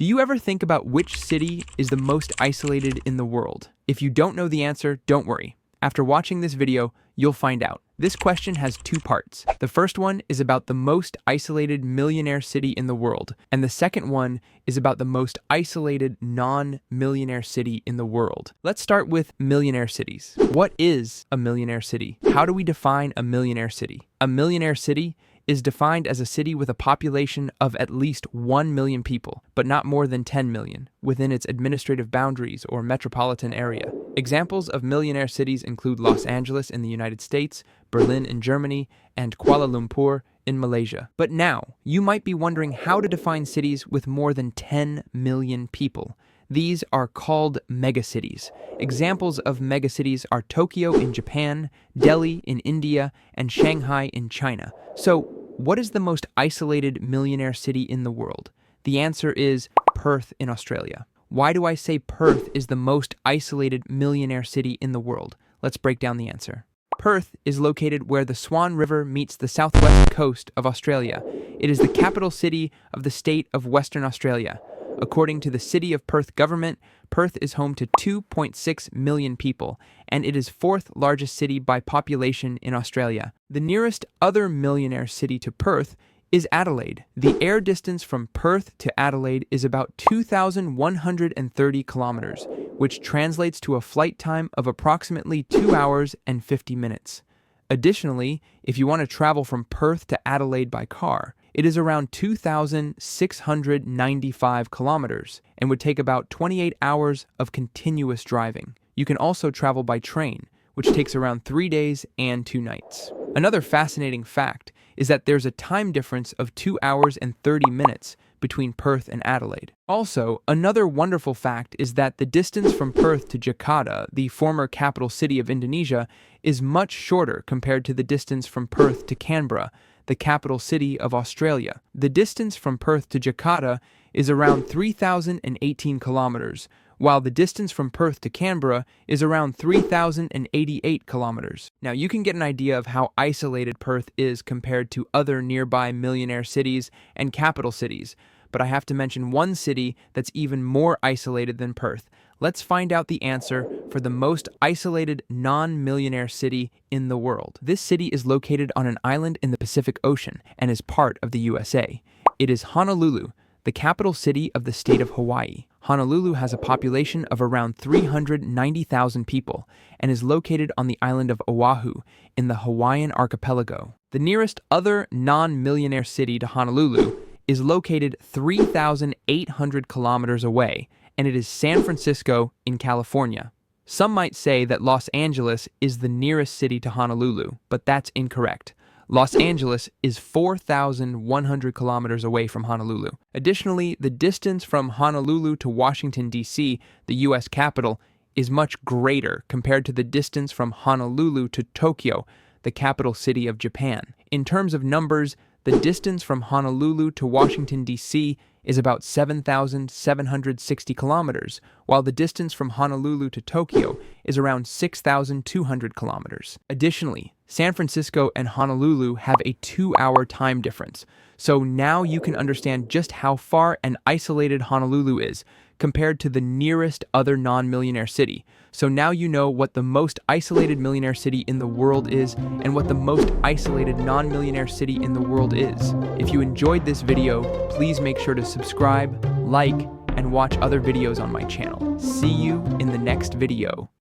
Do you ever think about which city is the most isolated in the world? If you don't know the answer, don't worry. After watching this video, you'll find out. This question has two parts. The first one is about the most isolated millionaire city in the world, and the second one is about the most isolated non-millionaire city in the world. Let's start with millionaire cities. What is a millionaire city? How do we define a millionaire city? A millionaire city is defined as a city with a population of at least 1 million people, but not more than 10 million, within its administrative boundaries or metropolitan area. Examples of millionaire cities include Los Angeles in the United States, Berlin in Germany, and Kuala Lumpur in Malaysia. But now, you might be wondering how to define cities with more than 10 million people. These are called megacities. Examples of megacities are Tokyo in Japan, Delhi in India, and Shanghai in China. So, what is the most isolated millionaire city in the world? The answer is Perth in Australia. Why do I say Perth is the most isolated millionaire city in the world? Let's break down the answer. Perth is located where the Swan River meets the southwest coast of Australia. It is the capital city of the state of Western Australia. According to the City of Perth government, Perth is home to 2.6 million people, and it is fourth largest city by population in Australia. The nearest other millionaire city to Perth is Adelaide. The air distance from Perth to Adelaide is about 2,130 kilometers, which translates to a flight time of approximately 2 hours and 50 minutes. Additionally, if you want to travel from Perth to Adelaide by car, it is around 2,695 kilometers and would take about 28 hours of continuous driving. You can also travel by train, which takes around 3 days and 2 nights. Another fascinating fact is that there's a time difference of 2 hours and 30 minutes between Perth and Adelaide. Also, another wonderful fact is that the distance from Perth to Jakarta, the former capital city of Indonesia, is much shorter compared to the distance from Perth to Canberra, the capital city of Australia. The distance from Perth to Jakarta is around 3,018 kilometers, while the distance from Perth to Canberra is around 3,088 kilometers. Now, you can get an idea of how isolated Perth is compared to other nearby millionaire cities and capital cities, but I have to mention one city that's even more isolated than Perth. Let's find out the answer for the most isolated non-millionaire city in the world. This city is located on an island in the Pacific Ocean and is part of the USA. It is Honolulu, the capital city of the state of Hawaii. Honolulu has a population of around 390,000 people and is located on the island of Oahu in the Hawaiian archipelago. The nearest other non-millionaire city to Honolulu is located 3,800 kilometers away, and it is San Francisco in California. Some might say that Los Angeles is the nearest city to Honolulu, but that's incorrect. Los Angeles is 4,100 kilometers away from Honolulu. Additionally, the distance from Honolulu to Washington, D.C., the U.S. capital, is much greater compared to the distance from Honolulu to Tokyo, the capital city of Japan. In terms of numbers, the distance from Honolulu to Washington, D.C. is about 7,760 kilometers, while the distance from Honolulu to Tokyo is around 6,200 kilometers. Additionally, San Francisco and Honolulu have a 2-hour time difference, so now you can understand just how far and isolated Honolulu is compared to the nearest other non-millionaire city. So now you know what the most isolated millionaire city in the world is and what the most isolated non-millionaire city in the world is. If you enjoyed this video, please make sure to subscribe, like, and watch other videos on my channel. See you in the next video.